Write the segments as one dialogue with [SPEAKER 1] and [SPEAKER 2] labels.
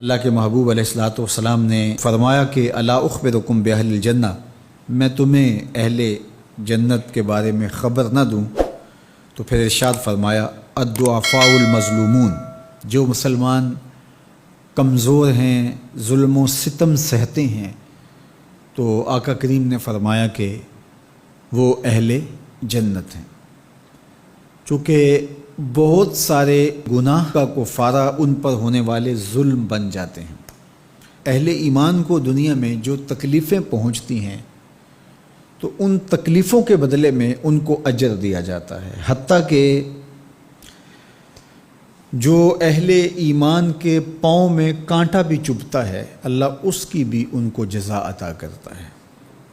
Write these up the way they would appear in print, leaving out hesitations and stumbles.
[SPEAKER 1] اللہ کے محبوب علیہ الصلوۃ والسلام نے فرمایا کہ الا اخبرکم باہل الجنہ، میں تمہیں اہل جنت کے بارے میں خبر نہ دوں؟ تو پھر ارشاد فرمایا الضعفاء المظلومون، جو مسلمان کمزور ہیں، ظلم و ستم سہتے ہیں، تو آقا کریم نے فرمایا کہ وہ اہل جنت ہیں۔ چونکہ بہت سارے گناہ کا کفارہ ان پر ہونے والے ظلم بن جاتے ہیں۔ اہل ایمان کو دنیا میں جو تکلیفیں پہنچتی ہیں تو ان تکلیفوں کے بدلے میں ان کو اجر دیا جاتا ہے، حتیٰ کہ جو اہل ایمان کے پاؤں میں کانٹا بھی چبھتا ہے اللہ اس کی بھی ان کو جزا عطا کرتا ہے۔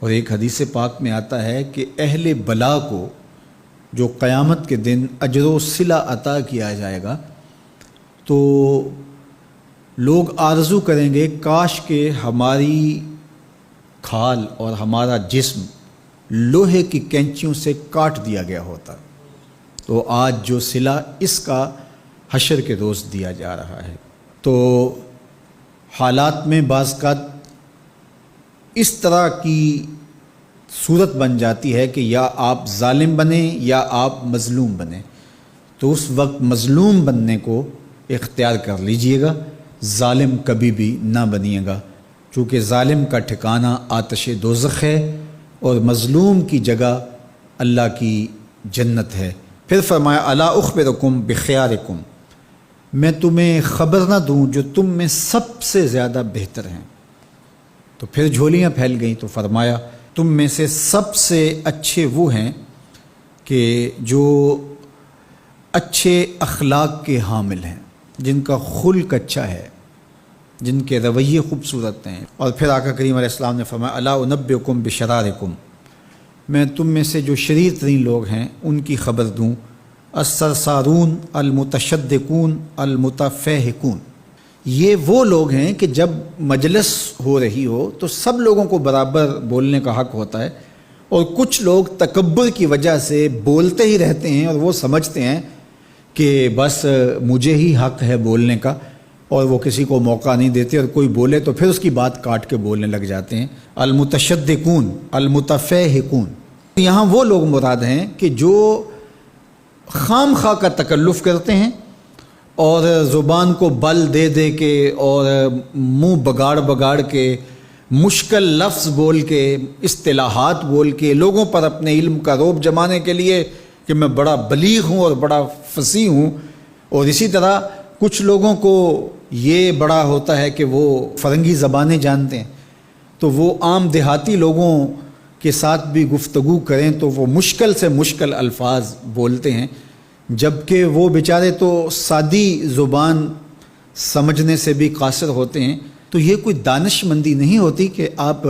[SPEAKER 1] اور ایک حدیث پاک میں آتا ہے کہ اہل بلا کو جو قیامت کے دن اجر و صلہ عطا کیا جائے گا تو لوگ آرزو کریں گے کاش کہ ہماری کھال اور ہمارا جسم لوہے کی کینچیوں سے کاٹ دیا گیا ہوتا، تو آج جو صلہ اس کا حشر کے روز دیا جا رہا ہے۔ تو حالات میں بعض اوقات اس طرح کی صورت بن جاتی ہے کہ یا آپ ظالم بنیں یا آپ مظلوم بنیں، تو اس وقت مظلوم بننے کو اختیار کر لیجئے گا، ظالم کبھی بھی نہ بنیے گا، چونکہ ظالم کا ٹھکانہ آتش دوزخ ہے اور مظلوم کی جگہ اللہ کی جنت ہے۔ پھر فرمایا الا اخبرکم بخیارکم، میں تمہیں خبر نہ دوں جو تم میں سب سے زیادہ بہتر ہیں؟ تو پھر جھولیاں پھیل گئیں، تو فرمایا تم میں سے سب سے اچھے وہ ہیں کہ جو اچھے اخلاق کے حامل ہیں، جن کا خلق اچھا ہے، جن کے رویے خوبصورت ہیں۔ اور پھر آقا کریم علیہ السلام نے فرمایا الا انبئکم بشرارکم، میں تم میں سے جو شریر ترین لوگ ہیں ان کی خبر دوں، السرسارون المتشدقون المتفہقون، یہ وہ لوگ ہیں کہ جب مجلس ہو رہی ہو تو سب لوگوں کو برابر بولنے کا حق ہوتا ہے، اور کچھ لوگ تکبر کی وجہ سے بولتے ہی رہتے ہیں اور وہ سمجھتے ہیں کہ بس مجھے ہی حق ہے بولنے کا، اور وہ کسی کو موقع نہیں دیتے، اور کوئی بولے تو پھر اس کی بات کاٹ کے بولنے لگ جاتے ہیں۔ المتشدقون المتفہقون، یہاں وہ لوگ مراد ہیں کہ جو خام خواہ کا تکلف کرتے ہیں اور زبان کو بل دے دے کے اور منہ بگاڑ کے مشکل لفظ بول کے اصطلاحات بول کے لوگوں پر اپنے علم کا رعب جمانے کے لیے کہ میں بڑا بلیغ ہوں اور بڑا فصیح ہوں، اور اسی طرح کچھ لوگوں کو یہ بڑا ہوتا ہے کہ وہ فرنگی زبانیں جانتے ہیں، تو وہ عام دیہاتی لوگوں کے ساتھ بھی گفتگو کریں تو وہ مشکل سے مشکل الفاظ بولتے ہیں، جبکہ وہ بیچارے تو سادی زبان سمجھنے سے بھی قاصر ہوتے ہیں۔ تو یہ کوئی دانش مندی نہیں ہوتی کہ آپ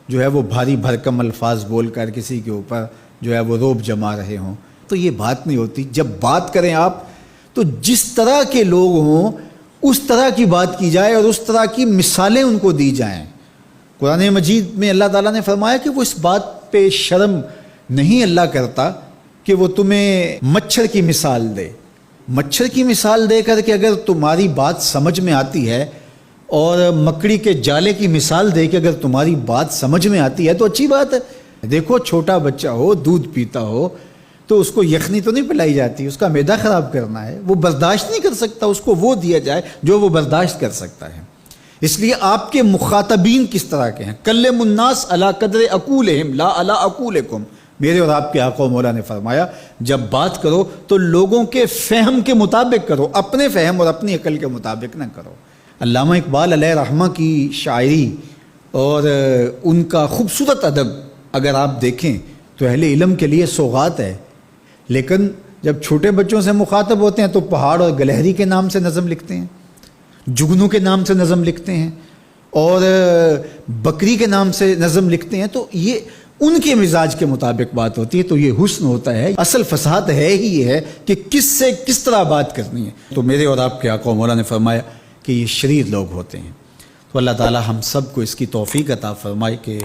[SPEAKER 1] جو ہے وہ بھاری بھرکم الفاظ بول کر کسی کے اوپر جو ہے وہ رعب جما رہے ہوں، تو یہ بات نہیں ہوتی۔ جب بات کریں آپ تو جس طرح کے لوگ ہوں اس طرح کی بات کی جائے اور اس طرح کی مثالیں ان کو دی جائیں۔ قرآن مجید میں اللہ تعالیٰ نے فرمایا کہ وہ اس بات پہ شرم نہیں اللہ کرتا کہ وہ تمہیں مچھر کی مثال دے۔ مچھر کی مثال دے کر کہ اگر تمہاری بات سمجھ میں آتی ہے، اور مکڑی کے جالے کی مثال دے کہ اگر تمہاری بات سمجھ میں آتی ہے تو اچھی بات ہے۔ دیکھو چھوٹا بچہ ہو، دودھ پیتا ہو تو اس کو یخنی تو نہیں پلائی جاتی، اس کا معدہ خراب کرنا ہے، وہ برداشت نہیں کر سکتا، اس کو وہ دیا جائے جو وہ برداشت کر سکتا ہے۔ اس لیے آپ کے مخاطبین کس طرح کے ہیں؟ کلم الناس علی قدر عقولہم لا علی عقولکم، میرے اور آپ کے آقا و مولا نے فرمایا جب بات کرو تو لوگوں کے فہم کے مطابق کرو، اپنے فہم اور اپنی عقل کے مطابق نہ کرو۔ علامہ اقبال علیہ رحمہ کی شاعری اور ان کا خوبصورت ادب اگر آپ دیکھیں تو اہل علم کے لیے سوغات ہے، لیکن جب چھوٹے بچوں سے مخاطب ہوتے ہیں تو پہاڑ اور گلہری کے نام سے نظم لکھتے ہیں، جگنو کے نام سے نظم لکھتے ہیں، اور بکری کے نام سے نظم لکھتے ہیں، تو یہ ان کے مزاج کے مطابق بات ہوتی ہے۔ تو یہ حسن ہوتا ہے، اصل فصاحت ہے ہی یہ ہے کہ کس سے کس طرح بات کرنی ہے۔ تو میرے اور آپ کے آقا و مولا نے فرمایا کہ یہ شریر لوگ ہوتے ہیں۔ تو اللہ تعالی ہم سب کو اس کی توفیق عطا فرمائے کہ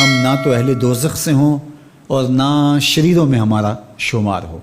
[SPEAKER 1] ہم نہ تو اہل دوزخ سے ہوں اور نہ شریروں میں ہمارا شمار ہو۔